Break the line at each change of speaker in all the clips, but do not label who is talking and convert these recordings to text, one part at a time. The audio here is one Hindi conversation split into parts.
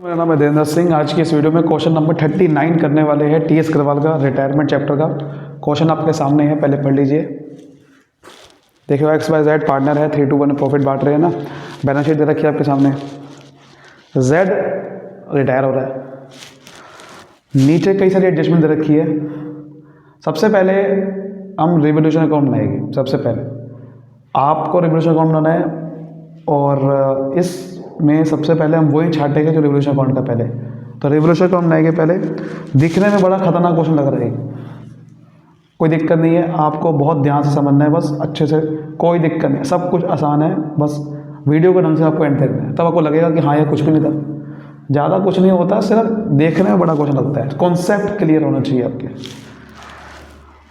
मेरा नाम है देवेंद्र सिंह। आज की इस वीडियो में क्वेश्चन नंबर 39 करने वाले हैं टीएस अग्रवाल का रिटायरमेंट चैप्टर का। क्वेश्चन आपके सामने है, पहले पढ़ लीजिए। देखिए XYZ पार्टनर है, 3-2-1 प्रॉफिट बांट रहे हैं ना। बैलेंस शीट दे रखी है आपके सामने। Z रिटायर हो रहा है, नीचे कई सारी एडजस्टमेंट दे रखी है। सबसे पहले हम रिवोल्यूशन अकाउंट बनाएंगे। सबसे पहले आपको रिवोल्यूशन अकाउंट बनाना है और इसमें सबसे पहले हम वही छाटेंगे जो रिवोल्यूशन अकाउंट का पहले। तो रिवोल्यूशन अकाउंट बनाएंगे पहले। दिखने में बड़ा खतरनाक क्वेश्चन लग रहा है, कोई दिक्कत नहीं है, आपको बहुत ध्यान से समझना है, बस अच्छे से, कोई दिक्कत नहीं, सब कुछ आसान है। बस वीडियो को ढंग से आपको एंड देखना है, तब आपको लगेगा कि हाँ ये कुछ भी नहीं था। ज़्यादा कुछ नहीं होता, सिर्फ देखने में बड़ा क्वेश्चन लगता है। कॉन्सेप्ट क्लियर होना चाहिए आपके।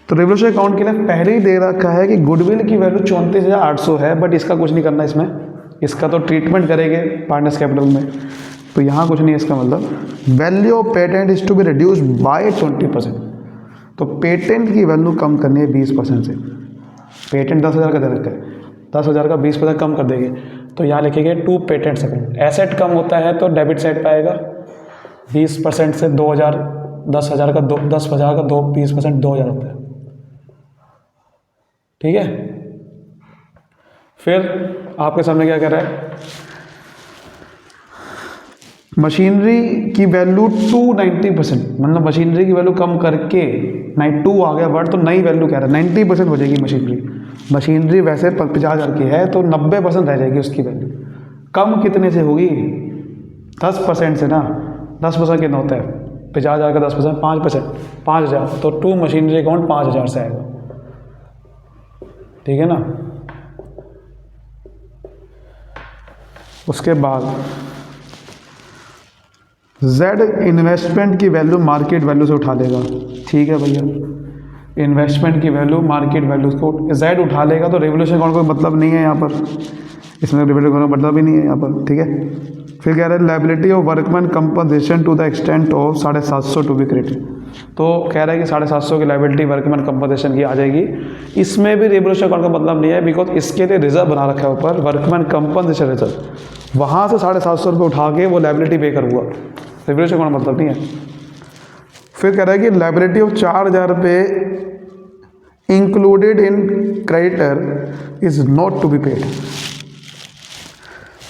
तो रिवोल्यूशन अकाउंट के लिए पहले ही दे रखा है कि गुडविल की वैल्यू 34,800 है, बट इसका कुछ नहीं करना इसमें। इसका तो ट्रीटमेंट करेंगे पार्टनर्स कैपिटल में, तो यहाँ कुछ नहीं है। इसका मतलब value of patent is to be reduced by 20%। तो पेटेंट की वैल्यू कम करनी है 20% से। पेटेंट 10,000 का दे रखा है, 10,000 का 20% कम कर देंगे। तो यहाँ लिखेंगे टू पेटेंट्स अकाउंट। एसेट कम होता है तो डेबिट साइड पे आएगा। 20% से 2,000, 10,000 का 20% 2,000 होता है, ठीक है। फिर आपके सामने क्या कह रहा है, मशीनरी की वैल्यू 290%, मतलब मशीनरी की वैल्यू कम करके 2 आ गया वर्ड, तो नई वैल्यू कह रहा है 90% हो जाएगी मशीनरी। मशीनरी वैसे 50,000 की है तो 90% रह जाएगी उसकी वैल्यू। कम कितने से होगी? 10% से ना। 10% कितना होता है? 50,000 का 10%, 5%, 5,000। तो टू मशीनरी अकाउंट 5,000 से आएगा, ठीक है ना। उसके बाद Z इन्वेस्टमेंट की वैल्यू मार्केट वैल्यू से उठा लेगा, ठीक है भैया। इन्वेस्टमेंट की वैल्यू मार्केट वैल्यू को Z उठा लेगा, तो रिवोल्यूशन अकाउंट कोई मतलब नहीं है यहाँ पर, इसमें रिवोल्यूशन अकाउंट मतलब ही नहीं है यहाँ पर, ठीक है। फिर कह रहे हैं liability of workman compensation to the extent of 750 to be credit. तो कह रहा है कि 750 की लायबिलिटी वर्कमैन कंपनसेशन की आ जाएगी। इसमें भी रिवोल्यूशन अकाउंट का मतलब नहीं है, बिकॉज इसके लिए रिजर्व बना रखा है ऊपर, वर्कमैन कंपनसेशन रिजर्व। वहाँ से 750 रुपये उठा के वो लायबिलिटी पे करूँगा, रिवोल्यूशन अकाउंट मतलब नहीं है। फिर कह रहा है कि लायबिलिटी ऑफ 4,000 रुपये included in creditor is not to be paid.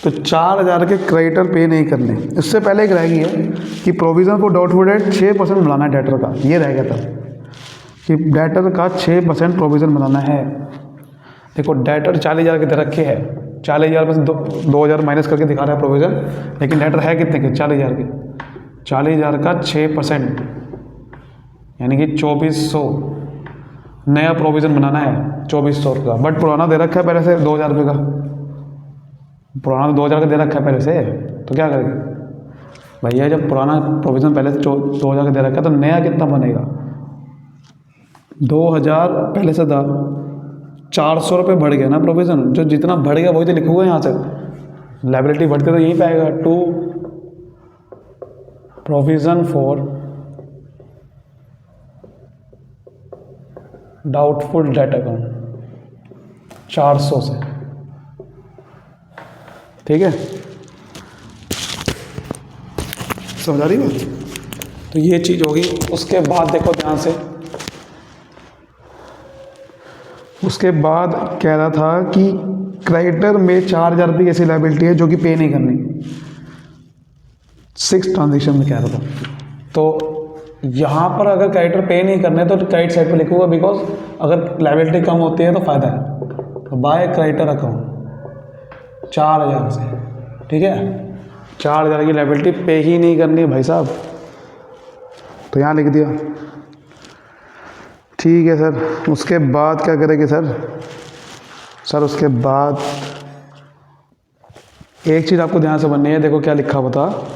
तो 4,000 के क्रेडिटर पे नहीं करने। इससे पहले एक रह गई है कि प्रोविजन फॉर डाउटफुल डेट 6% बनाना है डेटर का, ये रह गया था कि डेटर का 6% प्रोविजन बनाना है। देखो डेटर 40,000 के दे रखे हैं, 40,000 में से 2,000 माइनस करके दिखा रहा है प्रोविजन, लेकिन डेटर है कितने के? 40,000 के। 40,000 का 6% यानी कि 2,400 नया प्रोविज़न बनाना है, 2,400 का। बट पुराना दे रखा है पहले से 2,000 रुपये का, पुराना तो 2,000 का दे रखा है पहले से, तो क्या करेंगे भैया? जब पुराना प्रोविज़न पहले से 2,000 का दे रखा है तो नया कितना बनेगा? 2,000 पहले से था, 400 रुपये बढ़ गया ना प्रोविज़न। जो जितना बढ़ गया वही तो लिखूंगा यहाँ से। लायबिलिटी बढ़ते तो यहीं पे आएगा, to provision for doubtful debt account 400 से, ठीक है। समझ आ रही है? तो ये चीज़ होगी। उसके बाद देखो ध्यान से, उसके बाद कह रहा था कि क्रेडिटर में 4,000 रुपये ऐसी लायबिलिटी है जो कि पे नहीं करनी, 6 ट्रांजेक्शन में कह रहा था। तो यहाँ पर अगर क्रेडिटर पे नहीं करने तो क्रेडिट साइड पे लिखूंगा, बिकॉज अगर लायबिलिटी कम होती है तो फ़ायदा है। तो बाय क्रेडिटर अकाउंट 4,000 से, ठीक है। 4,000 की लायबिलिटी पे ही नहीं करनी है भाई साहब, तो यहाँ लिख दिया, ठीक है सर। उसके बाद क्या करेंगे सर? उसके बाद एक चीज़ आपको ध्यान से बननी है। देखो क्या लिखा हुआ था,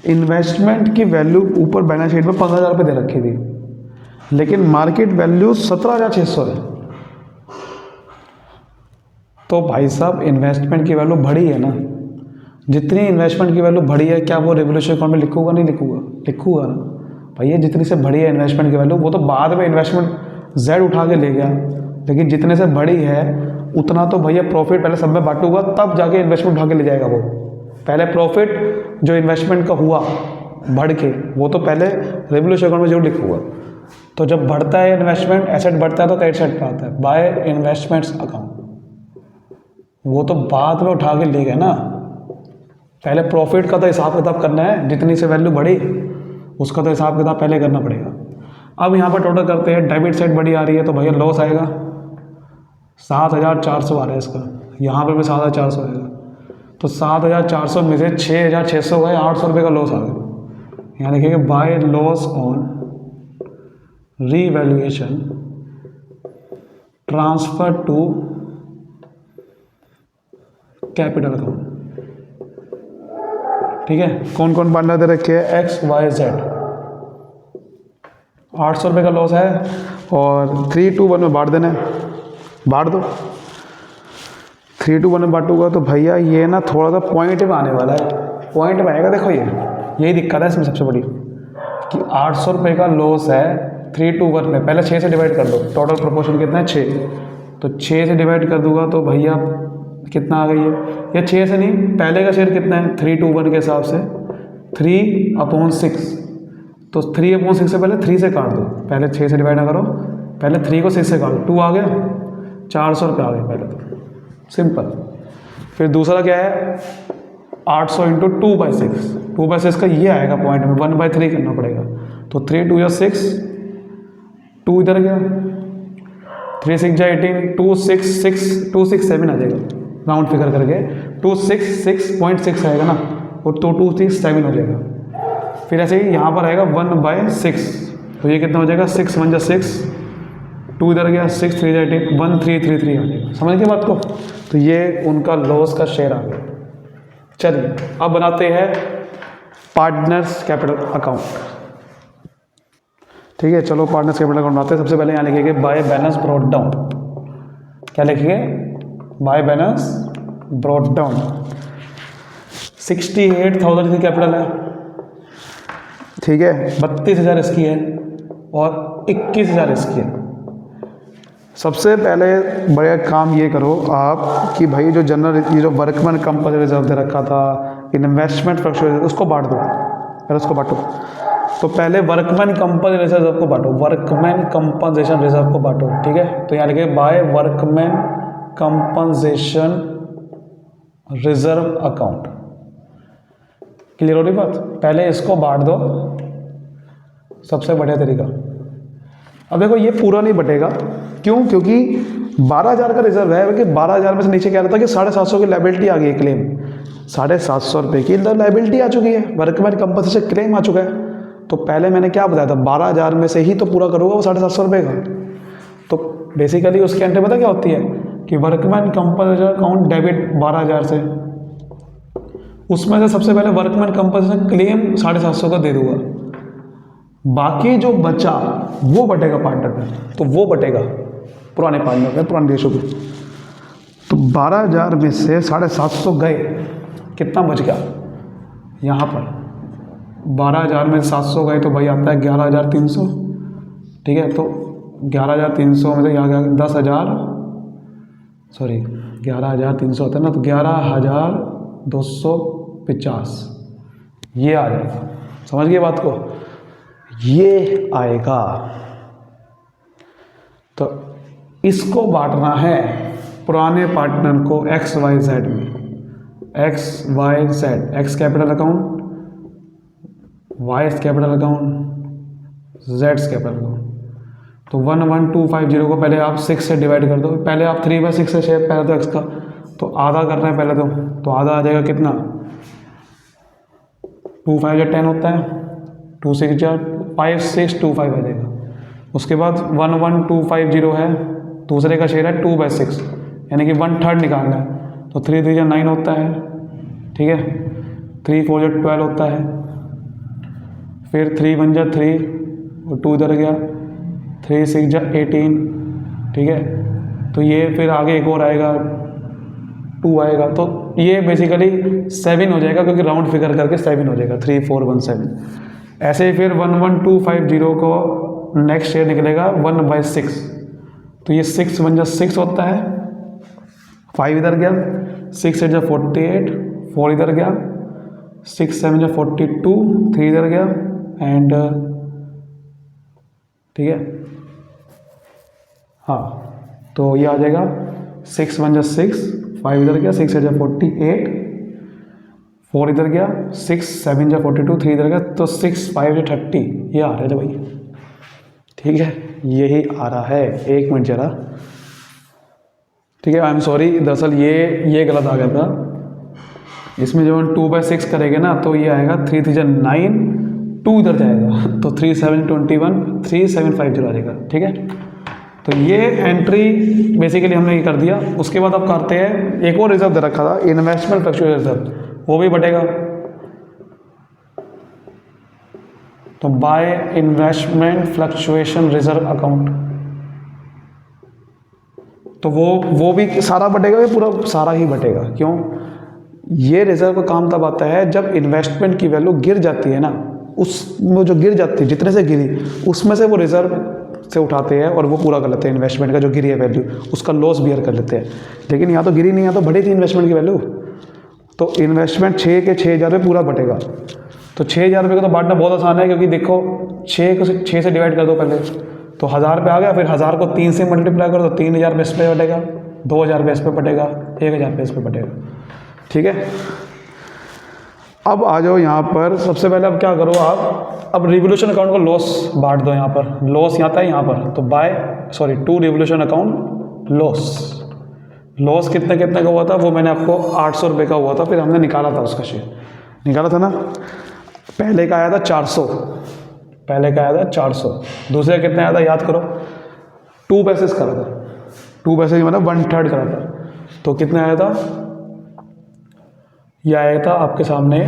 इन्वेस्टमेंट की वैल्यू ऊपर बैलेंस शीट में 15,000 रुपये दे रखी थी, लेकिन मार्केट वैल्यू 17,600 है। तो भाई साहब इन्वेस्टमेंट की वैल्यू बढ़ी है ना, जितनी इन्वेस्टमेंट की वैल्यू बढ़ी है, क्या वो रिवोल्यूशन अकाउंट में लिखूंगा? नहीं लिखूंगा, लिखूंगा ना भैया। जितनी से बढ़ी है इन्वेस्टमेंट की वैल्यू, वो तो बाद में इन्वेस्टमेंट Z उठा के ले गया, लेकिन जितने से बढ़ी है उतना तो भैया प्रॉफिट पहले सब में बांटूंगा, तब जाके इन्वेस्टमेंट उठा के ले जाएगा वो। पहले प्रॉफिट जो इन्वेस्टमेंट का हुआ बढ़ के, वो तो पहले रेवोल्यूशन अकाउंट में जरूर लिखा हुआ। तो जब बढ़ता है इन्वेस्टमेंट, एसेट बढ़ता है तो क्रेडिट साइड पर आता है बाय इन्वेस्टमेंट्स अकाउंट। वो तो बाद में उठा के ले गए ना, पहले प्रॉफिट का तो हिसाब किताब करना है, जितनी से वैल्यू बढ़ी उसका तो हिसाब किताब पहले करना पड़ेगा। अब यहाँ पर टोटल करते हैं, डेबिट साइड बड़ी आ रही है तो भैया लॉस आएगा, 7,400 आ रहा है इसका, यहाँ पर भी 7,400 आएगा। तो 7,400 में से 6,600 गए, 800 रुपये का लॉस आ गया। यहाँ लिखिए by loss on revaluation transfer to capital account. ठीक है, कौन कौन पार्टनर दे रखे हैं, एक्स वाई जेड। 800 रुपये का लॉस है और 3, 2, 1 में बांट देना है, बांट दो। 3, 2, 1 में बांटूंगा तो भैया ये ना थोड़ा सा पॉइंट में आने वाला है, पॉइंट में आएगा। देखो यही दिक्कत है इसमें सबसे बड़ी कि 800 रुपये का लॉस है 3, 2, 1 में। पहले 6 से डिवाइड कर दो, टोटल प्रोपोर्शन कितना है 6, तो 6 से डिवाइड कर दूंगा तो भैया कितना आ गई है, ये 6 से नहीं, पहले का शेयर कितना है 3, 2, 1 के हिसाब से 3/6। तो 3/6 से पहले 3 से काट दो, पहले 6 से डिवाइड ना करो, पहले 3 को 6 से काट दो, 2 आ गया, 400 रुपये आ गए पहले तो, सिंपल। फिर दूसरा क्या है 800 इंटू 2/6, 2/6 का ये आएगा पॉइंट में, 1/3 करना पड़ेगा। तो 3, 2 या 6, 2 इधर गया, 3, 6 जा 18, 2, 6, 6, 2, 6, 7 आ जाएगा राउंड फिगर करके, 2, 6, 6.6 आएगा ना, वो तो 2, 6, 7 हो जाएगा। फिर ऐसे ही यहाँ पर आएगा 1/6, तो ये कितना हो जाएगा 6, 1 जा 6, 2 इधर गया, 6, 3 जा 18, 1,333 आ जाएगा। समझ गए बात को? तो ये उनका लॉस का शेयर आ गया। चलिए अब बनाते हैं पार्टनर्स कैपिटल अकाउंट। ठीक है, चलो पार्टनर्स कैपिटल अकाउंट बनाते हैं। सबसे पहले यहाँ लिखेंगे बाय बैलेंस ब्रॉट डाउन। क्या लिखेंगे, बाय बैलेंस ब्रॉट डाउन। 68,000 की कैपिटल है, ठीक है, 32,000 इसकी है और 21,000 इसकी है। सबसे पहले बड़ा काम ये करो आप कि भाई जो जनरल, ये जो वर्कमैन कंपल्सरी रिजर्व दे रखा था, इन्वेस्टमेंट फ्लक्चुएशन, उसको बांट दो, पहले उसको बांटो। तो पहले वर्कमैन कंपल्सरी रिजर्व को बांटो, वर्कमैन कंपनसेशन रिजर्व को बांटो। ठीक है, तो यहाँ लिखे by workman compensation reserve account. Clear हो रही बात? पहले इसको बांट दो, सबसे बढ़िया तरीका। अब देखो ये पूरा नहीं बटेगा, क्यों? क्योंकि 12,000 का रिजर्व है, क्योंकि 12,000 में से नीचे क्या रहता है कि 750 की लाइबिलिटी आ गई है, क्लेम 750 रुपये की लाइबिलिटी आ चुकी है, वर्कमैन कंपनसेशन क्लेम आ चुका है। तो पहले मैंने क्या बताया था, 12,000 में से ही तो पूरा करूँगा वो 750 रुपये का। तो बेसिकली उसके एंट्री पता क्या होती है कि वर्कमैन कंपनसेशन अकाउंट डेबिट 12,000 से, उसमें से सबसे पहले वर्कमैन कंपनसेशन क्लेम 750 का दे दूंगा, बाकी जो बचा वो बटेगा पार्टनर में, तो वो बटेगा पुराने पार्टनर में, पुराने देशों में। तो 12,000 में से 750 गए, कितना बच गया यहाँ पर, 12,000 में 700 गए तो भाई आता है 11,300। ठीक है, तो 11,300 में से यहाँ गया 11,300 होता है ना, तो 11,250 ये आ जाएगा। समझ गए बात को? ये आएगा। तो इसको बांटना है पुराने पार्टनर को एक्स वाई जेड में, X Y Z, X capital account, Y capital account, जेड्स कैपिटल अकाउंट। तो 11,250 को पहले आप 6 से डिवाइड कर दो, पहले आप 3/6 से शेयर, पहले तो एक्स का तो आधा करना है पहले तो आधा आ जाएगा कितना, 2 5 या 10 होता है, 2 6 या 5 6 2 5 आ जाएगा। उसके बाद 11,250 है, दूसरे का शेयर है 2/6, यानी कि 1/3 निकालना है, तो 3 3 या 9 होता है। ठीक है, 3 4 या 12 होता है, फिर 3 1 या 3 और 2 इधर गया, 3 6 या 18। ठीक है, तो ये फिर आगे एक और आएगा 2 आएगा, तो ये बेसिकली 7 हो जाएगा, क्योंकि राउंड फिगर करके 7 हो जाएगा, 3 4 1 7। ऐसे ही फिर 11,250 को नेक्स्ट शेयर निकलेगा 1/6, तो ये 6 1 जा 6 होता है, 5 इधर गया, 6 8 जा 48, 4 इधर गया, 6 7 जा 42, 3 इधर गया एंड ठीक है, हाँ तो ये आ जाएगा 6 1 जा 6, 5 इधर गया, 6 8 जा 48, 4 इधर गया, 6 7 जा 42, 3 इधर गया, तो 6 5 जा 30, ये आ रहा है भाई। ठीक है, यही आ रहा है, एक मिनट जरा, ठीक है, आई एम सॉरी, दरअसल ये गलत आ गया था। इसमें जब हम 2/6 करेंगे ना तो ये आएगा 3 3 जा 9, 2 इधर जाएगा तो 3 7 21, 3 7 5 0 आ जाएगा। ठीक है, तो ये एंट्री बेसिकली हमने ये कर दिया। उसके बाद अब करते हैं, एक और रिजर्व दे रखा था, इन्वेस्टमेंट फ्लक्चुएशन रिजर्व, वो भी बटेगा। तो by investment fluctuation reserve account, तो वो भी सारा बटेगा, ये पूरा सारा ही बटेगा। क्यों? ये रिजर्व का काम तब आता है जब इन्वेस्टमेंट की वैल्यू गिर जाती है ना, उसमें जो गिर जाती है, जितने से गिरी उसमें से वो रिजर्व से उठाते हैं और वो पूरा कर लेते हैं। इन्वेस्टमेंट का जो गिरी है वैल्यू, उसका लॉस बियर कर लेते हैं। लेकिन यहाँ तो गिरी नहीं, यहाँ तो बढ़ी थी इन्वेस्टमेंट की वैल्यू। तो इन्वेस्टमेंट 6 के 6,000 रुपये पूरा बटेगा। तो 6,000 रुपये को तो बांटना बहुत आसान है, क्योंकि देखो 6 से डिवाइड कर दो पहले, तो 1,000 रुपये आ गया, फिर 1,000 को 3 से मल्टीप्लाई करो तो 3,000 रुपये इस पे बटेगा, 2,000 रुपये इस पे बटेगा, 1,000 रुपये इस पे बटेगा। ठीक है, अब आ जाओ यहाँ पर। सबसे पहले अब क्या करो आप, अब रिवोल्यूशन अकाउंट का लॉस बांट दो। यहाँ पर लॉस यहाँ था, यहाँ पर तो टू रिवोल्यूशन अकाउंट लॉस कितने का हुआ था, वो मैंने आपको 800 रुपये का हुआ था, फिर हमने निकाला था, उसका शेयर निकाला था ना। पहले का आया था 400, दूसरे का कितना आया था याद करो, 2 पैसे करा था, 2 पैसे मतलब 1/3 करा था, तो कितना आया था, यह आया था आपके सामने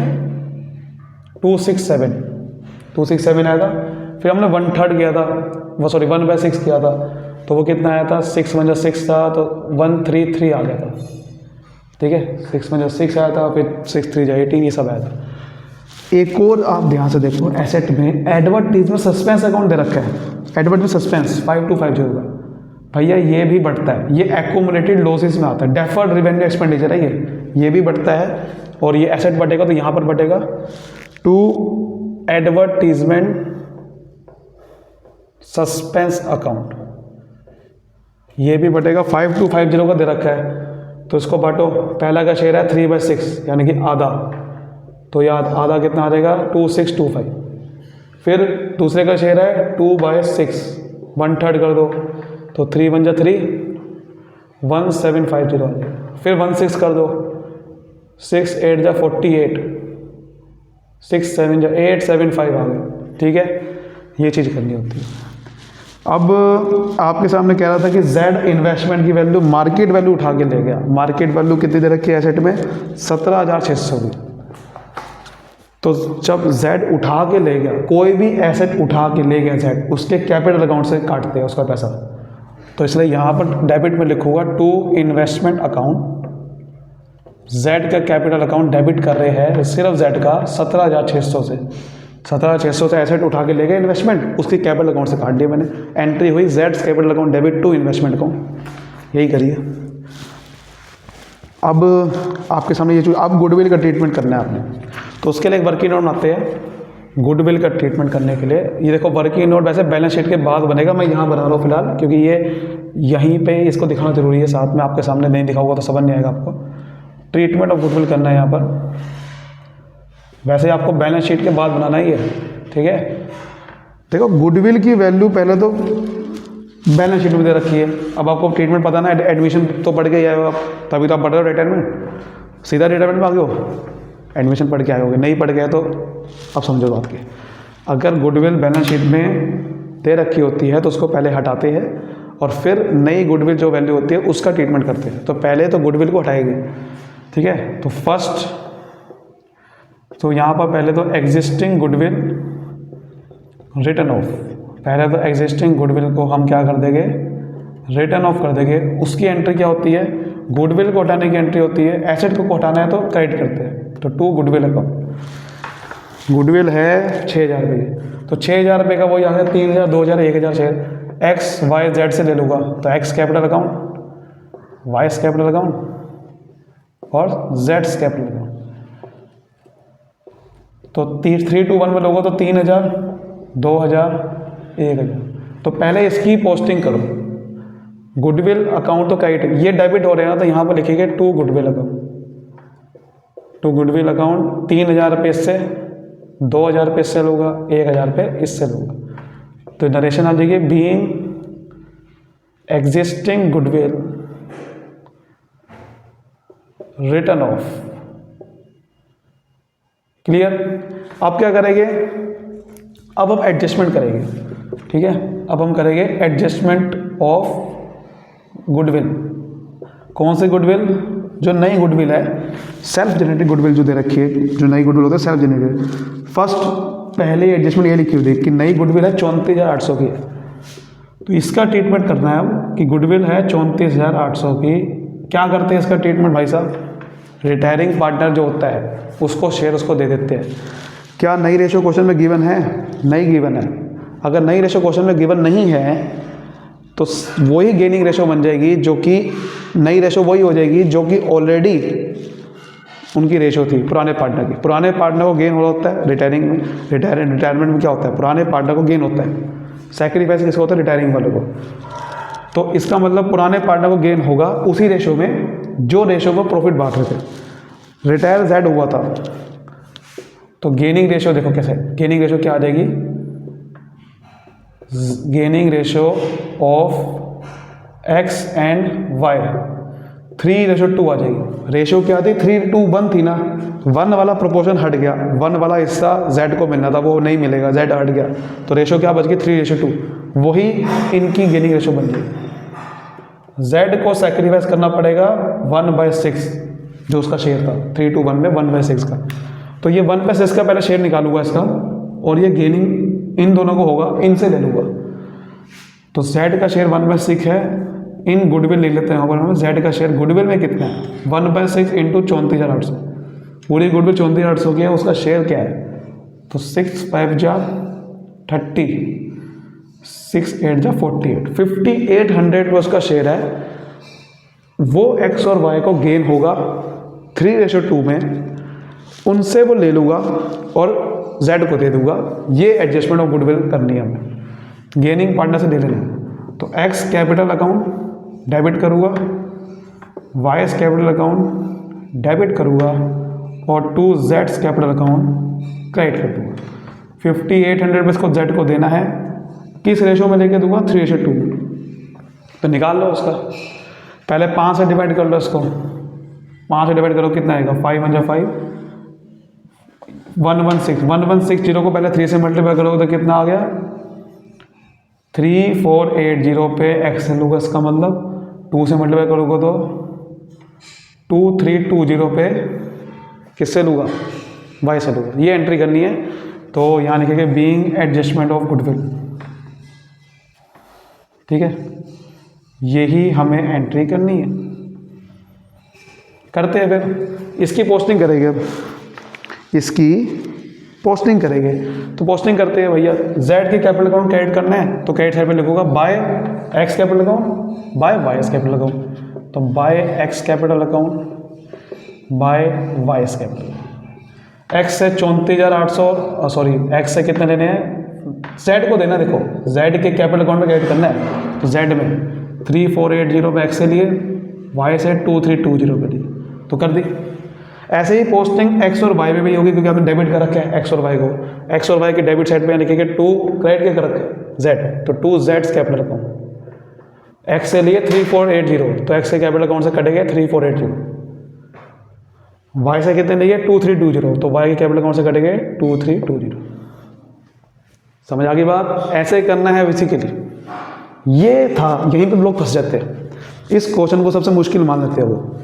267 आया था। फिर हमने 1/3 किया था, 1/6 किया था, तो वो कितना आया था, 6 1 6 था, तो 133 आ गया था। ठीक है, 6 1 6 आया था, फिर 6 3 18, ये सब आया था। एक और आप ध्यान से देखो, एसेट में एडवर्टीजमेंट सस्पेंस अकाउंट दे रखा है, एडवर्टीजमेंट सस्पेंस 5250 का, भैया ये भी बढ़ता है, ये एक्यूमुलेटेड लॉसेस में आता है, डेफर्ड रिवेन्यू एक्सपेंडिचर है ये भी बढ़ता है, और ये एसेट बढ़ेगा तो यहाँ पर बढ़ेगा टू एडवर्टीजमेंट सस्पेंस अकाउंट, ये भी बढ़ेगा। 5250 का दे रखा है, तो इसको बांटो। पहला का शेयर है 3/6 यानी कि आधा, तो याद आधा कितना आ जाएगा, 2625। फिर दूसरे का शेयर है 2/6, 1/3 कर दो, तो 3 1 जा 3, 1750 आ जाएगा। फिर 1/6 कर दो, 6 8 जा 48, 6 7 जा 875 आ गए। ठीक है, ये चीज़ करनी होती है। अब आपके सामने कह रहा था कि जेड इन्वेस्टमेंट की वैल्यू मार्केट वैल्यू उठा के ले गया। मार्केट वैल्यू कितनी दे रखी है एसेट में, 17,600 की। तो जब जेड उठा के ले गया, कोई भी एसेट उठा के ले गया जेड, उसके कैपिटल अकाउंट से काटते हैं उसका पैसा। तो इसलिए यहाँ पर डेबिट में लिखूंगा टू इन्वेस्टमेंट अकाउंट, जेड का कैपिटल अकाउंट डेबिट कर रहे हैं सिर्फ जेड का 17,600 से। 17,600 से एसेट उठा के ले गए इन्वेस्टमेंट, उसकी कैपिटल अकाउंट से काट दिया मैंने। एंट्री हुई Z capital account debit to investment account, यही करिए। अब आपके सामने ये चीज़, अब गुडविल का ट्रीटमेंट करना है आपने, तो उसके लिए एक वर्किंग नोट बनाते हैं गुडविल का ट्रीटमेंट करने के लिए। ये देखो वर्किंग नोट वैसे बैलेंस शीट के बाद बनेगा, मैं यहाँ बना रहा हूँ फिलहाल, क्योंकि ये यहीं पे इसको दिखाना जरूरी है, साथ में आपके सामने नहीं दिखाऊंगा तो समझ नहीं आएगा आपको। ट्रीटमेंट ऑफ गुडविल करना है यहाँ पर, वैसे आपको बैलेंस शीट के बाद बनाना ही है। ठीक है, देखो गुडविल की वैल्यू पहले तो बैलेंस शीट में दे रखी है। अब आपको ट्रीटमेंट पता ना, एडमिशन तो पढ़ के आए हो आप, तभी तो आप पढ़ रहे हो रिटायरमेंट, सीधा रिटायरमेंट में आ गए हो, एडमिशन पढ़ के आए होगे, नहीं पढ़ गए तो अब समझो बात की। अगर गुडविल बैलेंस शीट में दे रखी होती है तो उसको पहले हटाते हैं और फिर नई गुडविल जो वैल्यू होती है उसका ट्रीटमेंट करते हैं। तो पहले तो गुडविल को हटाएगी। ठीक है, तो फर्स्ट तो यहाँ पर पहले तो एग्जिस्टिंग गुडविल रिटर्न ऑफ, पहले तो एग्जिस्टिंग गुडविल को हम क्या कर देंगे, रिटर्न ऑफ कर देंगे। उसकी एंट्री क्या होती है, गुडविल को हटाने की एंट्री होती है, एसेट को हटाना है तो क्रेडिट करते हैं। तो टू गुडविल अकाउंट, गुडविल है 6,000 रुपये, तो 6,000 रुपये का वही आ गया 3,000 2,000 1,000 शेयर, एक्स वाई जेड से ले लूँगा, तो X capital account, Y capital account और जेड्स कैपिटल अकाउंट। तो 3-2-1 में लोगे तो 3000, 2000, 1000। तो पहले इसकी पोस्टिंग करो। गुडविल अकाउंट तो क्रेडिट, ये डेबिट हो रहे हैं ना, तो यहाँ पर लिखेंगे to goodwill account. To goodwill account 3000 रुपये इससे, 2000 रुपये इससे लूँगा, 1000 रुपये इससे लूँगा। तो नरेशन आ जाएगी being existing goodwill return of. Clear? अब क्या करेंगे, अब हम एडजस्टमेंट करेंगे। ठीक है, अब हम करेंगे एडजस्टमेंट ऑफ गुडविल। कौन सी गुडविल? जो नई गुडविल है, सेल्फ जनरेटेड गुडविल जो दे रखी है, जो नई गुडविल होता है सेल्फ जनरेटेड। फर्स्ट पहले एडजस्टमेंट ये लिखी हुई थी कि नई गुडविल है 34,800 की है, तो इसका ट्रीटमेंट करना है अब कि गुडविल है 34,800 की। क्या करते हैं इसका ट्रीटमेंट भाई साहब? रिटायरिंग पार्टनर जो होता है उसको शेयर उसको दे देते हैं। क्या नई रेशो क्वेश्चन में गिवन है? नहीं गिवन है। अगर नई रेशो क्वेश्चन में गिवन नहीं है तो वही गेनिंग रेशो बन जाएगी, जो कि नई रेशो वही हो जाएगी जो कि ऑलरेडी उनकी रेशो थी पुराने पार्टनर की। पुराने पार्टनर को गेन हो होता है रिटायरिंग में, रिटायरमेंट में क्या होता है? पुराने पार्टनर को गेन होता है। सैक्रिफाइस किसको होता है? रिटायरिंग वाले को। तो इसका मतलब पुराने पार्टनर को गेन होगा उसी रेशो में जो रेशो में प्रॉफिट बांट रहे थे। रिटायर जेड हुआ था तो गेनिंग रेशो देखो कैसे, गेनिंग रेशो क्या आ जाएगी? Gaining ratio of X and Y 3:2 आ जाएगी। रेशो क्या थी? 3:1 थी ना, 1 वाला प्रोपोर्शन हट गया, 1 वाला हिस्सा जेड को मिलना था वो नहीं मिलेगा, जेड हट गया, तो रेशो क्या बच गई? 3:2। वही इनकी गेनिंग रेशो बन गई। जेड को सैक्रिफाइस करना पड़ेगा 1/6 जो उसका शेयर था 3:1 में 1/6 का। तो ये 1/6 का पहले शेयर निकालूंगा इसका, और ये गेनिंग इन दोनों को होगा, इनसे ले लूँगा। तो जेड का शेयर 1/6 है, इन गुडविल ले लेते हैं। अगर जेड का शेयर गुडविल में कितना है? 1/6 इंटू 34,800। पूरी गुडविल 34,800 की है, उसका शेयर क्या है? तो 6×5 = 30, 6×8 = 48, 5800 में उसका शेयर है। वो एक्स और वाई को गेन होगा 3:2 में, उनसे वो ले लूँगा और जेड को दे दूंगा। ये एडजस्टमेंट ऑफ गुडविल करनी है हमें, गेनिंग पार्टनर से ले लेना। तो एक्स कैपिटल अकाउंट डेबिट करूँगा, वाई कैपिटल अकाउंट डेबिट करूँगा, और 2 जेड्स कैपिटल अकाउंट क्रेडिट कर दूँगा। 5800 में इसको जेड को देना है, किस रेशो में लेके दूंगा? 3:2। तो निकाल लो उसका, पहले 5 से डिवाइड कर लो इसको, 5 से डिवाइड करो कितना आएगा? 5×5 116 को पहले 3 से मल्टीप्लाई करोगे तो कितना आ गया? 3480 पे एक्स से लूँगा, इसका मतलब 2 से मल्टीप्लाई करोगे तो 2320 पे किससे लूँगा? वाई से लूँगा। ये एंट्री करनी है। तो यहाँ लिखेंगे बीइंग एडजस्टमेंट ऑफ गुडविल। ठीक है, यही हमें एंट्री करनी है। करते हैं फिर, इसकी पोस्टिंग करेंगे। अब इसकी पोस्टिंग करेंगे तो पोस्टिंग करते हैं भैया। जेड की कैपिटल अकाउंट क्रेडिट करना है तो क्रेडिट साइड पे लिखूंगा by X capital account by Y capital account. तो by X capital account by Y capital. X से 34,800, सॉरी एक्स से कितने लेने हैं? जेड को देना। देखो जेड के कैपिटल अकाउंट में क्रेडिट करना है, तो जेड में 3480 पे एक्स से लिए, वाई से 2320 पे लिए, तो कर दी। ऐसे ही पोस्टिंग एक्स और वाई में भी होगी, क्योंकि आपने डेबिट कर रखा है एक्स और वाई को। एक्स और वाई के डेबिट साइड पे लिखेंगे 2 क्रेडिट के कर रखे जेड, तो 2 जेड्स कैपिटल अकाउंट। एक्स से लिए 3480, तो एक्स के कैपिटल अकाउंट से कटेंगे 3480। वाई से कितने लिए? 2320, तो वाई के कैपिटल अकाउंट से कटेंगे 2320। समझ आ गई बात? ऐसे ही करना है बेसिकली। ये था, यहीं पे लोग फंस जाते हैं, इस क्वेश्चन को सबसे मुश्किल मान लेते हैं वो।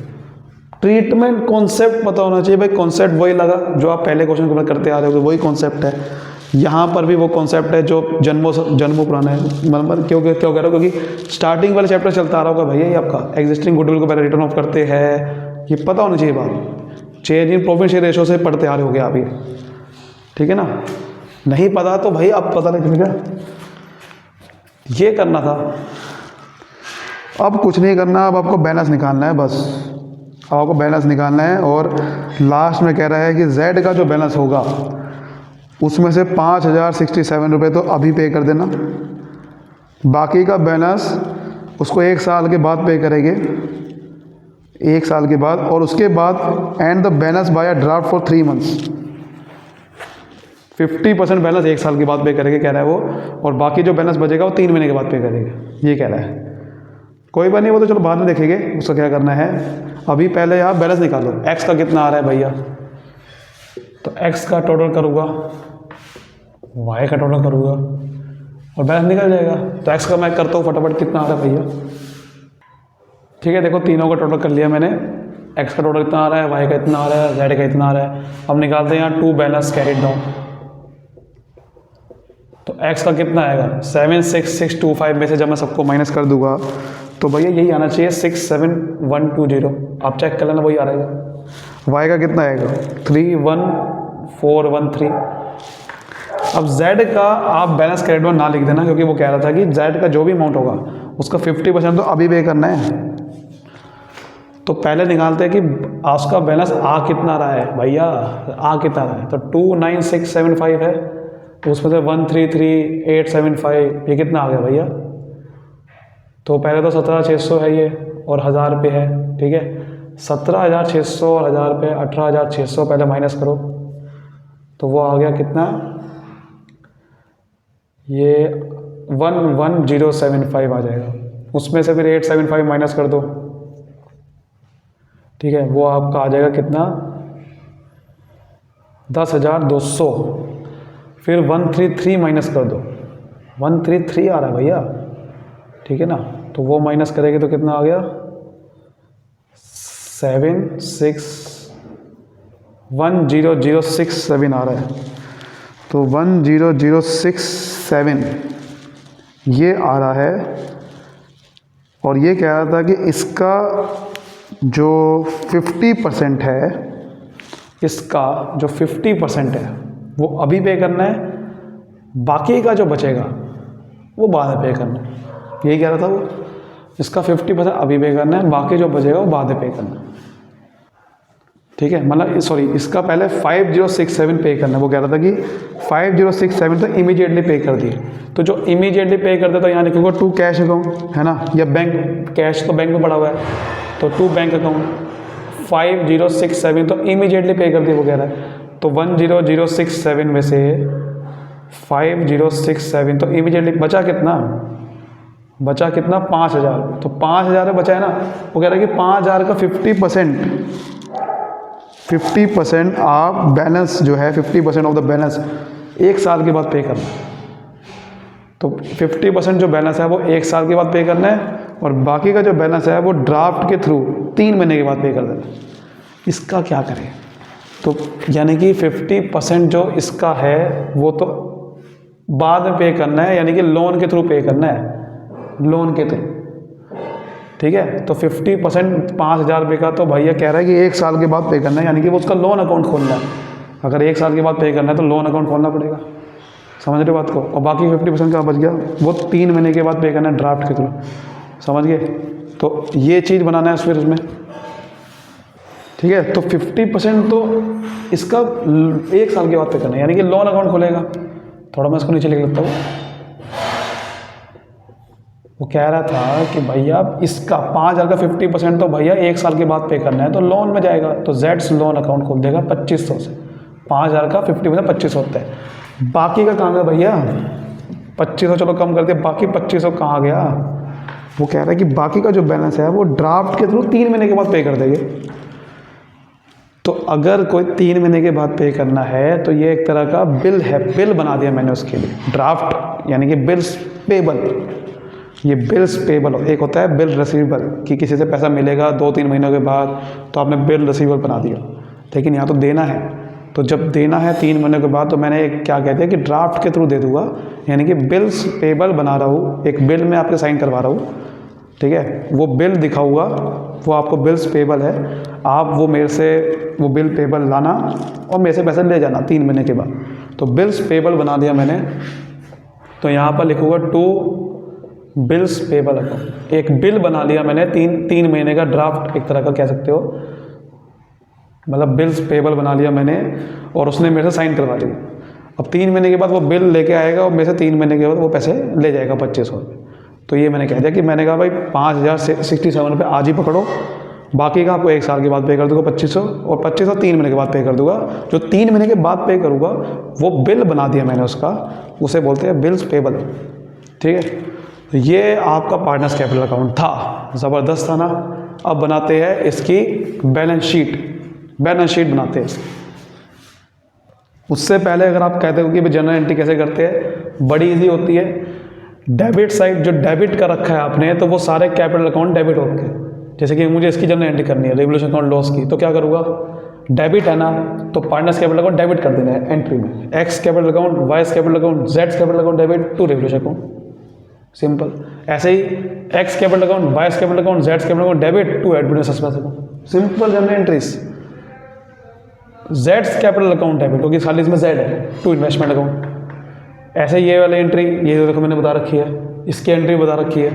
ट्रीटमेंट कॉन्सेप्ट पता होना चाहिए भाई। कॉन्सेप्ट वही लगा जो आप पहले क्वेश्चन को करते आ रहे हो, वही कॉन्सेप्ट है। यहाँ पर भी वो कॉन्सेप्ट है जो जन्मों पुराना है। मतलब क्यों कह रहा हूँ? क्योंकि स्टार्टिंग वाले चैप्टर चलता आ रहा होगा भैया, ये आपका एग्जिस्टिंग गुडविल को पहले रिटर्न ऑफ करते हैं, ये पता होना चाहिए बात। Change in profit share ratio से पढ़ते आ रहे होगे आप ये, ठीक है ना? नहीं पता तो भाई अब पता नहीं चलेगा। ये करना था, अब कुछ नहीं करना। अब आपको बैलेंस निकालना है बस। अब आपको बैलेंस निकालना है, और लास्ट में कह रहा है कि जेड का जो बैलेंस होगा उसमें से 5,067 रुपये तो अभी पे कर देना, बाकी का बैलेंस उसको 1 साल के बाद पे करेंगे, 1 साल के बाद, और उसके बाद and the balance bye a draft for 3 months. 50% balance 1 साल के बाद पे करेंगे कह रहा है वो, और बाकी जो बैलेंस बचेगा वो 3 महीने के बाद पे करेंगे, ये कह रहा है। कोई बात नहीं, वो तो चलो बाद में देखेंगे उसका क्या करना है। अभी पहले आप बैलेंस निकालो, एक्स का कितना आ रहा है भैया, तो एक्स का टोटल करूँगा, वाई का टोटल करूँगा और बैलेंस निकल जाएगा। तो एक्स का मैं करता हूँ फटाफट, कितना आ रहा है भैया। ठीक है, देखो तीनों का टोटल कर लिया मैंने, एक्स का टोटल इतना आ रहा है, वाई का इतना आ रहा है, जेड का इतना आ रहा है। अब निकालते हैं यहाँ 2 बैलेंस कैरिड डाउन, तो एक्स का कितना आएगा 76625 में से जब मैं सबको माइनस कर दूंगा तो भैया यही आना चाहिए 67120, आप चेक कर लेना वही आ रहेगा। वाई का कितना आएगा 31413। अब z का आप बैलेंस कैरिड डाउन ना लिख देना, क्योंकि वो कह रहा था कि z का जो भी अमाउंट होगा उसका 50% तो अभी पे करना है। तो पहले निकालते हैं कि उसका बैलेंस आ कितना रहा है भैया, आ कितना रहा है, तो 29675 है, तो उसमें से 133875 ये कितना आ गया भैया। तो पहले तो 17,600 है ये और 1000 रुपये है, ठीक है, 17,600 और 1000 रुपये 18,600 पहले माइनस करो, तो वो आ गया कितना, ये 11075 आ जाएगा। उसमें से फिर 875 माइनस कर दो, ठीक है, वो आपका आ जाएगा कितना 10,200। फिर 133 माइनस कर दो, 133 आ रहा है भैया, ठीक है ना, तो वो माइनस करेंगे तो कितना आ गया 10067 आ रहा है। तो 10067 ये आ रहा है, और ये कह रहा था कि इसका जो 50% है, इसका जो 50% है वो अभी पे करना है, बाकी का जो बचेगा वो बाद में पे करना है, यही कह रहा था वो। इसका 50% अभी पे करना है, बाकी जो बचेगा वो बाद में पे करना है, ठीक है, मतलब सॉरी इसका पहले 5067 पे करना है। वो कह रहा था कि 5067 तो इमीडिएटली पे कर दिए, तो जो इमीडिएटली पे कर दे तो यहाँ लिखूंगा 2 कैश अकाउंट है ना, या बैंक, कैश तो बैंक में पड़ा हुआ है, तो 2 बैंक अकाउंट 5067 तो इमीडिएटली पे कर दिए वो कह रहा है। तो 10067 में से 5067 तो इमीडिएटली बचा कितना, 5000, तो 5000 बचा है ना। वो कह रहा है कि 5000 का 50% आप बैलेंस जो है 50% ऑफ द बैलेंस 1 साल के बाद पे करना है। तो 50% जो बैलेंस है वो 1 साल के बाद पे करना है, और बाकी का जो बैलेंस है वो ड्राफ्ट के थ्रू 3 महीने के बाद पे कर देना। इसका क्या करें, तो यानी कि 50% जो इसका है वो तो बाद में पे करना है, यानी कि लोन के थ्रू पे करना है, लोन के थ्रू, ठीक है। तो 50% 5,000 रुपये का तो भैया कह रहा है कि 1 साल के बाद पे करना है, यानी कि वो उसका लोन अकाउंट खोलना है। अगर 1 साल के बाद पे करना है तो लोन अकाउंट खोलना पड़ेगा, समझ रहे बात को। और बाकी 50% का बच गया वो 3 महीने के बाद पे करना है ड्राफ्ट के थ्रू, समझ गए। तो ये चीज़ बनाना है फिर उसमें, ठीक है। तो 50% तो इसका 1 साल के बाद पे करना है, यानी कि लोन अकाउंट खोलेगा। थोड़ा मैं इसको नीचे लिख लेता हूँ। वो कह रहा था कि भैया इसका 5,000 का 50% तो भैया 1 साल के बाद पे करना है, तो लोन में जाएगा, तो जेड्स लोन अकाउंट खोल देगा 2500 से। 5,000 का 50% 2500 होता है, बाकी का कहाँ गया भैया 2500, चलो कम कर दिया, बाकी 2500 कहाँ गया। वो कह रहा है कि बाकी का जो बैलेंस है वो ड्राफ्ट के थ्रू 3 महीने के बाद पे कर देंगे। तो अगर कोई 3 महीने के बाद पे करना है तो ये एक तरह का बिल है, बिल बना दिया मैंने उसके लिए, ड्राफ्ट यानी कि बिल्स पेबल। ये बिल्स पेबल, एक होता है बिल रिसीवेबल कि किसी से पैसा मिलेगा 2-3 महीनों के बाद, तो आपने बिल रिसीवेबल बना दिया। लेकिन यहाँ तो देना है, तो जब देना है 3 महीने के बाद, तो मैंने एक क्या कहते हैं कि ड्राफ्ट के थ्रू दे दूंगा, यानी कि बिल्स पेबल बना रहा हूँ, एक बिल में आपके साइन करवा रहा हूँ, ठीक है। वो बिल दिखाऊंगा, वो आपको बिल्स पेबल है, आप वो मेरे से वो बिल पेबल लाना और मेरे से पैसे ले जाना 3 महीने के बाद। तो बिल्स पेबल बना दिया मैंने, तो यहाँ पर लिखूँगा 2 बिल्स पेबल अकाउंट, एक बिल बना लिया मैंने 3 महीने का, ड्राफ्ट एक तरह का कह सकते हो, मतलब बिल्स पेबल बना लिया मैंने और उसने मेरे से साइन करवा दिया। अब 3 महीने के बाद वो बिल लेके आएगा और मेरे से 3 महीने के बाद वो पैसे ले जाएगा 2500 रुपये। तो ये मैंने कह दिया कि मैंने कहा भाई 5067 रुपये आज ही पकड़ो, बाकी का आपको 1 साल के बाद पे कर दूंगा 2500, और 2500 3 महीने के बाद पे कर दूंगा। जो 3 महीने के बाद पे करूँगा वो बिल बना दिया मैंने उसका, उसे बोलते हैं बिल्स पेबल। ठीक है, तो ये आपका पार्टनर्स कैपिटल अकाउंट था, ज़बरदस्त था ना। अब बनाते हैं इसकी बैलेंस शीट बनाते हैं इसकी। उससे पहले अगर आप कहते हो कि भाई जनरल एंट्री कैसे करते हैं, बड़ी इजी होती है। डेबिट साइड जो डेबिट का रखा है आपने, तो वो सारे कैपिटल अकाउंट डेबिट होते हैं। जैसे कि मुझे इसकी जनरल एंट्री करनी है, रेवोल्यूशन अकाउंट लॉस की, तो क्या करूँगा, डेबिट है ना, तो पार्टनर्स कैपिटल अकाउंट डेबिट कर देना है एंट्री में। X capital account, Y capital account, Z capital account debit to revaluation account, simple. ऐसे ही X capital account, Y capital account, Z capital account debit to administration expense account, simple general entries. Z capital account debit क्योंकि खाली इसमें जेड है, टू इन्वेस्टमेंट अकाउंट। ऐसे ये वाली एंट्री, ये देखो मैंने बता रखी है, इसकी एंट्री बता रखी है,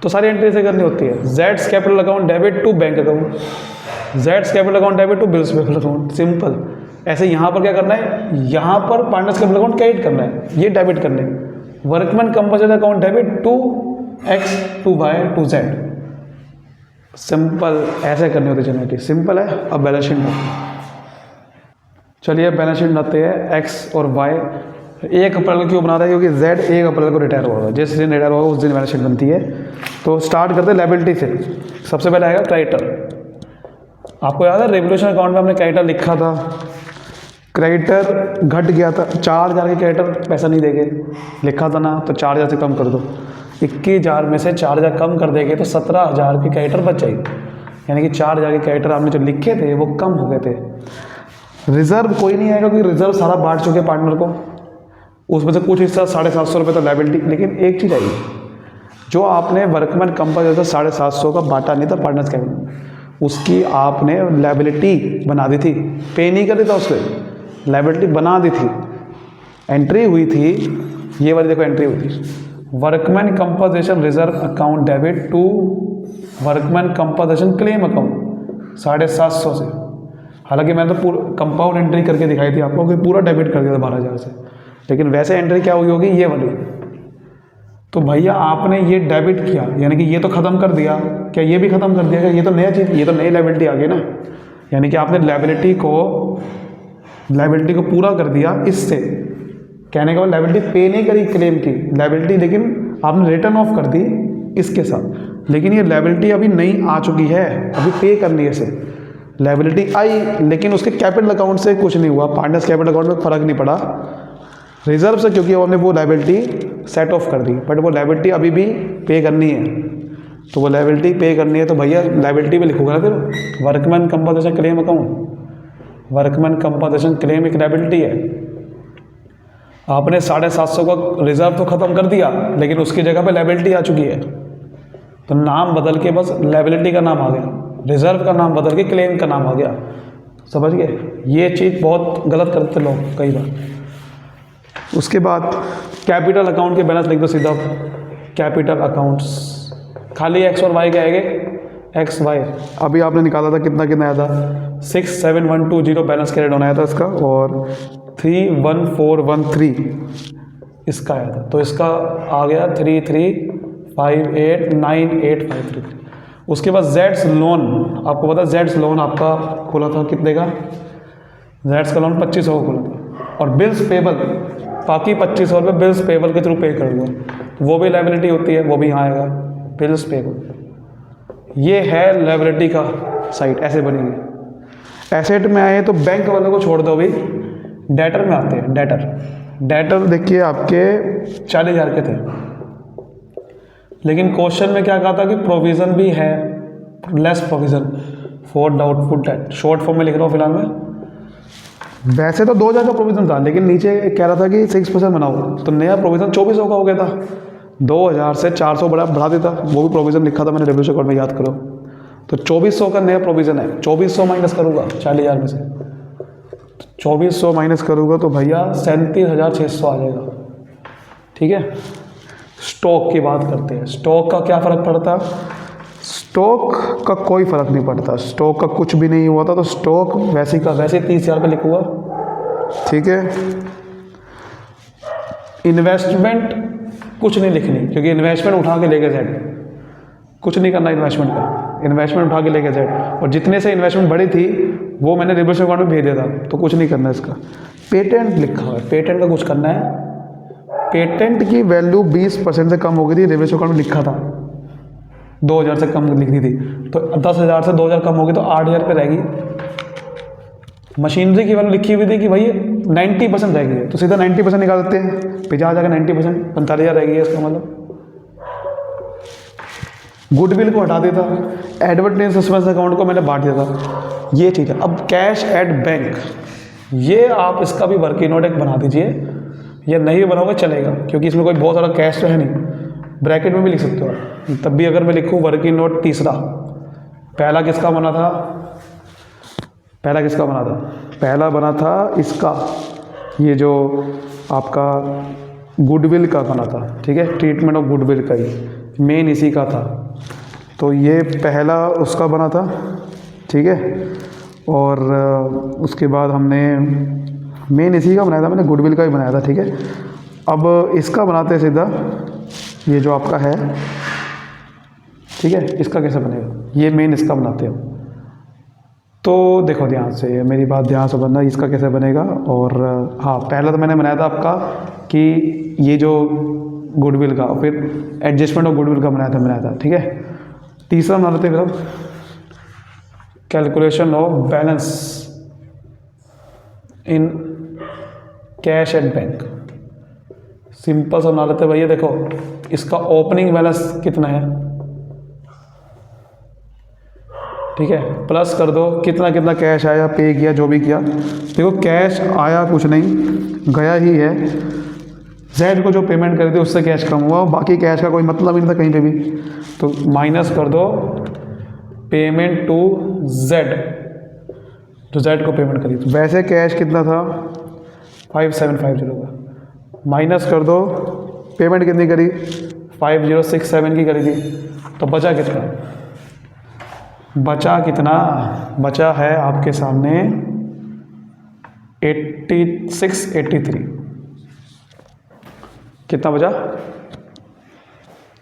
तो सारी एंट्री से करनी होती है। Z capital account debit to bank account, Z capital account debit to bills payable account, simple. ऐसे यहाँ पर क्या करना है, यहाँ पर पार्टनर्स कैपिटल अकाउंट क्रेडिट करना है, ये डेबिट करने है। Workman compulsory account debit to X to Y to Z, simple. ऐसे करनी होती है एंट्री, सिंपल है। अब बैलेंस शीट बनाते, चलिए बैलेंस शीट बनाते हैं। एक्स और वाई 1 अप्रैल को क्यों बनाता है, क्योंकि जेड 1 अप्रैल को रिटायर होगा, जिस दिन रिटायर होगा उस दिन बैलेंस शीट बनती है। तो स्टार्ट करते हैं लायबिलिटी से। सबसे पहले आएगा क्रेडिटर। आपको याद है रेवोल्यूशन अकाउंट में हमने क्रेडिटर लिखा था, क्रेडिटर घट गया था 4000 के, क्रेडिटर पैसा नहीं देंगे लिखा था ना, तो 4000 से कम कर दो। 21,000 में से 4000 कम कर देंगे तो 17,000 के क्रेडिटर बच जाएगी, यानी कि 4000 के क्रेडिटर आपने जो लिखे थे वो कम हो गए थे। रिजर्व कोई नहीं आएगा क्योंकि रिजर्व सारा बांट चुके पार्टनर को, उसमें से कुछ हिस्सा 750 रुपये तो लायबिलिटी। लेकिन एक चीज़ आई, जो आपने वर्कमैन कंपल्सरी 750 का बांटा नहीं था पार्टनर्स कैपिटल, उसकी आपने लायबिलिटी बना दी थी, पे नहीं कर था उससे, लायबिलिटी बना दी थी। एंट्री हुई थी, ये वाली देखो एंट्री हुई थी, workman compensation reserve account debit to workman compensation claim account 750 से। हालांकि मैंने तो पूरा कंपाउंड एंट्री करके दिखाई थी आपको कि पूरा डेबिट कर दिया था 12,000 से, लेकिन वैसे एंट्री क्या हुई होगी, ये वाली। तो भैया आपने ये डेबिट किया, यानी कि ये तो ख़त्म कर दिया, क्या ये भी ख़त्म कर दिया, क्या ये तो नया चीज़, ये तो नई लायबिलिटी आ गई ना। यानी कि आपने लायबिलिटी को पूरा कर दिया इससे। कहने के बाद लायबिलिटी पे नहीं करी क्लेम की लायबिलिटी, लेकिन आपने रिटर्न ऑफ कर दी इसके साथ। लेकिन ये लायबिलिटी अभी नई आ चुकी है, अभी पे करनी है इसे। लायबिलिटी आई लेकिन उसके कैपिटल अकाउंट से कुछ नहीं हुआ, पार्टनर्स कैपिटल अकाउंट में फ़र्क नहीं पड़ा रिजर्व से, क्योंकि हमने वो लायबिलिटी सेट ऑफ कर दी। बट वो लायबिलिटी अभी भी पे करनी है, तो वो लायबिलिटी पे करनी है, तो भैया लायबिलिटी में लिखूंगा ना फिर workman compensation claim account. Workman compensation claim एक लायबिलिटी है। आपने 750 का रिजर्व तो ख़त्म कर दिया, लेकिन उसकी जगह पे लायबिलिटी आ चुकी है, तो नाम बदल के बस लायबिलिटी का नाम आ गया, रिजर्व का नाम बदल के क्लेम का नाम आ गया। समझ गए, ये चीज़ बहुत गलत करते लोग कई बार। उसके बाद कैपिटल अकाउंट के बैलेंस लिख दो सीधा, कैपिटल अकाउंट्स खाली एक्स और वाई के आएंगे, एक्स वाई। अभी आपने निकाला था कितना कितना आया था, 67120 बैलेंस कैरिड होना आया था इसका, और 31413 इसका आया था। तो इसका आ गया 33589853। उसके बाद जेड्स लोन, आपको पता है जेड्स लोन आपका खुला था कितने का, जेड्स का लोन 2500 का खुला था। और बिल्स पेबल बाकी 2500 रुपये बिल्स पेबल के थ्रू पे कर दो, वो भी लायबिलिटी होती है, वो भी यहाँ आएगा बिल्स पेबल। ये है लायबिलिटी का साइड, ऐसे बनेगी। एसेट में आए तो बैंक वालों को छोड़ दो, अभी डेटर में आते हैं। डेटर देखिए आपके 40,000 के थे, लेकिन क्वेश्चन में क्या कहा था कि प्रोविज़न भी है, less provision for doubtful date, short form में लिख रहा हूँ फिलहाल मैं। वैसे तो 2,000 का प्रोविज़न था, लेकिन नीचे कह रहा था कि 6% बनाओ, तो नया प्रोविज़न 2400 का हो गया था। 2000 से 400 बढ़ा देता, वो भी प्रोविज़न लिखा था मैंने रेवोल्यूशन अकाउंट में, याद करो। तो 2400 का नया प्रोविज़न है, 2400 माइनस करूँगा 40,000 में से, 2400 माइनस करूँगा तो भैया 37,600 आ जाएगा। ठीक है, स्टॉक की बात करते हैं। स्टॉक का क्या फ़र्क पड़ता है, स्टॉक का कोई फ़र्क नहीं पड़ता, स्टॉक का कुछ भी नहीं हुआ था, तो स्टॉक वैसे का वैसे 30,000 पे लिखूँगा। ठीक है, इन्वेस्टमेंट कुछ नहीं लिखनी, क्योंकि इन्वेस्टमेंट उठा के लेके जेड, कुछ नहीं करना इन्वेस्टमेंट का, इन्वेस्टमेंट उठा के लेके जेड। और जितने से इन्वेस्टमेंट बड़ी थी वो मैंने रिवर्स अकाउंट में भेज दिया था, तो कुछ नहीं करना इसका। पेटेंट लिखा हुआ है, पेटेंट का कुछ करना है। पेटेंट की वैल्यू 20% से कम हो गई थी, रिवर्स अकाउंट में लिखा था 2000 से कम लिख दी थी, तो 10,000 से 2000 कम होगी तो 8000 पे रहेगी। मशीनरी की वैल्यू लिखी हुई थी कि भाई 90% रहेगी, तो सीधा 90% निकाल देते हैं, 50 जाकर 90% 45,000 रहेगी इसका मतलब। गुडविल को हटा दिया था, एडवर्टाइज सस्पेंस अकाउंट को मैंने बांट दिया था, ये ठीक है। अब कैश एट बैंक, ये आप इसका भी वर्किंग नोट एक बना दीजिए, ये नहीं भी बनाओगे चलेगा, क्योंकि इसमें कोई बहुत सारा कैश तो है नहीं, ब्रैकेट में भी लिख सकते हो। तब भी अगर मैं लिखूँ वर्किंग नोट तीसरा, पहला किसका बना था, पहला किसका बना था, पहला बना था इसका, ये जो आपका गुडविल का बना था, ठीक है, ट्रीटमेंट ऑफ गुडविल का ही मेन इसी का था, तो ये पहला उसका बना था, ठीक है। और उसके बाद हमने मेन इसी का बनाया था, मैंने गुडविल का ही बनाया था, ठीक है। अब इसका बनाते हैं सीधा, ये जो आपका है, ठीक है, इसका कैसे बनेगा, ये मेन इसका बनाते हैं। तो देखो ध्यान से, मेरी बात ध्यान से बनना, इसका कैसे बनेगा। और हाँ, पहला तो मैंने बनाया था आपका कि ये जो गुडविल का, फिर एडजस्टमेंट ऑफ गुडविल का बनाया था, ठीक है। तीसरा बना लेते हैं फिर calculation of balance in cash at bank, simple सा बना लेते हैं भैया। देखो इसका ओपनिंग बैलेंस कितना है, ठीक है, प्लस कर दो कितना कितना कैश आया, पे किया, जो भी किया। देखो कैश आया कुछ नहीं, गया ही है, जेड को जो पेमेंट करी थी उससे कैश कम हुआ, बाकी कैश का कोई मतलब ही नहीं था कहीं पे भी, तो माइनस कर दो पेमेंट टू जेड, जो जेड को पेमेंट करी थी। वैसे कैश कितना था 5750 का, माइनस कर दो पेमेंट कितनी करी 5067 की करी थी, तो बचा कितना, बचा है आपके सामने 8683। कितना बचा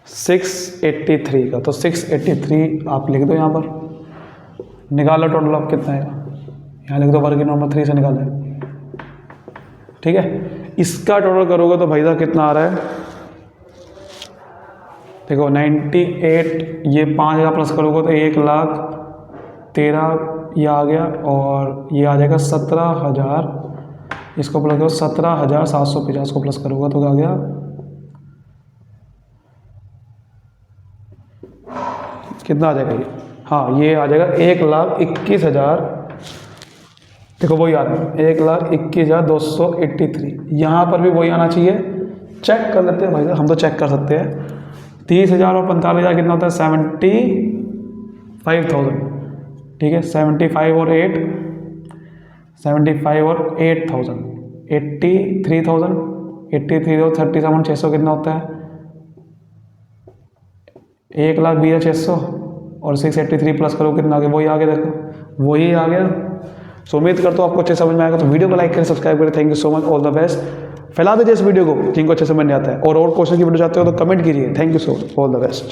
683 का, तो 683 आप लिख दो यहाँ पर, निकालो टोटल आप कितना आएगा, यहाँ लिख दो वर्किंग नंबर 3 से निकाले, ठीक है। इसका टोटल करोगे तो भाई साहब कितना आ रहा है, देखो 98, ये 5000 प्लस करोगे तो 1,13,000 ये आ गया, और ये आ जाएगा 17,000, इसको प्लस करो 17,750 को प्लस करोगे तो क्या आ गया, कितना आ जाएगा ये, हाँ ये आ जाएगा 1,21,000, देखो वही आ रहा है 1,21,283, यहाँ पर भी वही आना चाहिए। चेक कर लेते हैं भाई साहब, हम तो चेक कर सकते हैं, 30,000 और 45,000 कितना होता है 75,000, ठीक है। 75 और 8, 75 और 8,000, 83,000, 83 और 37,600 कितना होता है 1,20,600, और 683 प्लस करो कितना आ गया, वही आ गया, देखो वही आ गया। सो उम्मीद करता हूँ आपको अच्छे समझ में आएगा, तो वीडियो को लाइक करें, सब्सक्राइब करें। Thank you so much, all the best. फैला दीजिए इस वीडियो को जिनको अच्छे समझ नहीं आता है, और क्वेश्चन की वीडियो चाहते हो तो कमेंट कीजिए। Thank you so much, all the best.